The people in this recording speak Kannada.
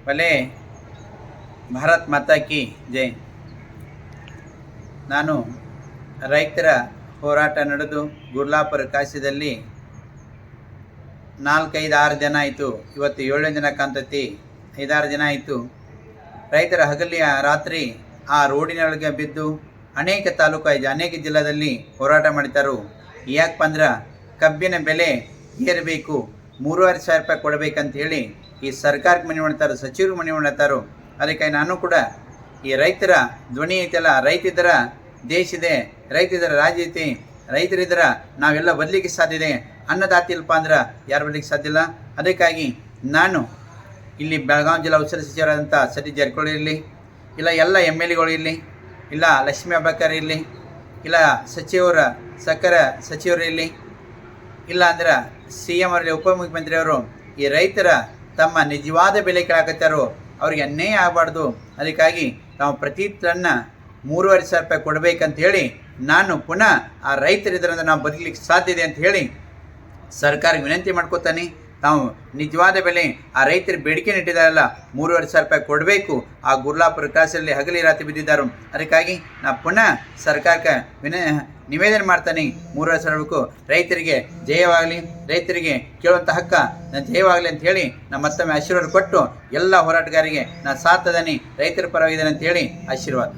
ಭಲೆ ಭಾರತ್ ಮಾತಾ ಕಿ ಜೈ. ನಾನು ರೈತರ ಹೋರಾಟ ನಡೆದು ಗುರ್ಲಾಪುರ ಕಾಶಿದಲ್ಲಿ 4-5-6 ದಿನ ಆಯಿತು. ಇವತ್ತು 7ನೇ ದಿನ ಕಾಣ್ತತಿ. 5-6 ದಿನ ಆಯಿತು. ರೈತರ ಹಗಲಿಯ ರಾತ್ರಿ ಆ ರೋಡಿನೊಳಗೆ ಬಿದ್ದು ಅನೇಕ ತಾಲೂಕು ಅನೇಕ ಜಿಲ್ಲೆಯಲ್ಲಿ ಹೋರಾಟ ಮಾಡ್ತಾರು. ಯಾಕಪ್ಪ ಅಂದ್ರೆ ಕಬ್ಬಿನ ಬೆಲೆ ಏರಬೇಕು, 3,500 ರೂಪಾಯಿ ಕೊಡಬೇಕಂತ ಹೇಳಿ ಈ ಸರ್ಕಾರಕ್ಕೆ ಮನವಿ ಮಾಡ್ತಾರೆ, ಸಚಿವರು ಮನವಿ ಮಾಡ್ತಾರೋ. ಅದಕ್ಕಾಗಿ ನಾನು ಕೂಡ ಈ ರೈತರ ಧ್ವನಿ ಐತಲ್ಲ, ರೈತಿದ್ದರ ದೇಶ ಇದೆ, ರೈತಿದ್ದರ ರಾಜ್ಯ ಐತಿ, ರೈತರಿದ್ದರ ನಾವೆಲ್ಲ ಬದಲಿಕ್ಕೆ ಸಾಧ್ಯ ಇದೆ. ಅನ್ನದಾತಿ ಇಲ್ಲಪ್ಪ ಅಂದ್ರೆ ಯಾರು ಬದಲಿಕ್ಕೆ ಸಾಧ್ಯ ಇಲ್ಲ. ಅದಕ್ಕಾಗಿ ನಾನು ಇಲ್ಲಿ ಬೆಳಗಾವಿ ಜಿಲ್ಲಾ ಉಸ್ತುವಾರಿ ಸಚಿವರಾದಂಥ ಸತೀಶ್ ಜಾರಕಿಹೊಳಿ ಇರಲಿ, ಇಲ್ಲ ಎಲ್ಲ MLAಗಳು ಇರಲಿ, ಇಲ್ಲ ಲಕ್ಷ್ಮೀ ಹೆಬ್ಬಾಳ್ಕರ್ ಇರಲಿ, ಇಲ್ಲ ಸಕ್ಕರೆ ಸಚಿವರು ಇರಲಿ, ಇಲ್ಲ ಅಂದ್ರೆ CM ಅವರಲ್ಲಿ ಉಪಮುಖ್ಯಮಂತ್ರಿಯವರು ಈ ರೈತರ ತಮ್ಮ ನಿಜವಾದ ಬೆಲೆ ಕೇಳಾಕತ್ತಾರೋ, ಅವ್ರಿಗೆ ಅನ್ಯಾಯ ಆಗಬಾರ್ದು. ಅದಕ್ಕಾಗಿ ತಾವು ಪ್ರತಿ ಟನ್ನ 3,500 ರೂಪಾಯಿ ಕೊಡಬೇಕಂತ ಹೇಳಿ ನಾನು ಪುನಃ ಆ ರೈತರಿದ್ರಿಂದ ನಾವು ಬದುಕಲಿಕ್ಕೆ ಸಾಧ್ಯ ಇದೆ ಅಂತ ಹೇಳಿ ಸರ್ಕಾರಕ್ಕೆ ವಿನಂತಿ ಮಾಡ್ಕೋತಾನೆ. ತಾವು ನಿಜವಾದ ಬೆಲೆ ಆ ರೈತರ ಬೇಡಿಕೆ ಇಟ್ಟಿದ್ದಾರಲ್ಲ, 3,500 ರೂಪಾಯಿ ಕೊಡಬೇಕು. ಆ ಗುರ್ಲಾಪುರ ಕ್ರಾಸಲ್ಲಿ ಹಗಲಿ ರಾತ್ರಿ ಬಿದ್ದಿದ್ದಾರೆ. ಅದಕ್ಕಾಗಿ ನಾ ಪುನಃ ಸರ್ಕಾರಕ್ಕೆ ನಿವೇದನೆ ಮಾಡ್ತಾನೆ, 3,500 ರೂಪಾಯಿ ರೈತರಿಗೆ ಜಯವಾಗಲಿ, ರೈತರಿಗೆ ಕೇಳುವಂಥ ಹಕ್ಕ ಜಯವಾಗಲಿ ಅಂತ ಹೇಳಿ ನಾ ಮತ್ತೊಮ್ಮೆ ಆಶೀರ್ವಾದ ಕೊಟ್ಟು ಎಲ್ಲ ಹೋರಾಟಗಾರರಿಗೆ ನಾ ಸಾಥದನಿ, ರೈತರ ಪರವಾಗಿದ್ದೇನೆ ಅಂತ ಹೇಳಿ ಆಶೀರ್ವಾದ.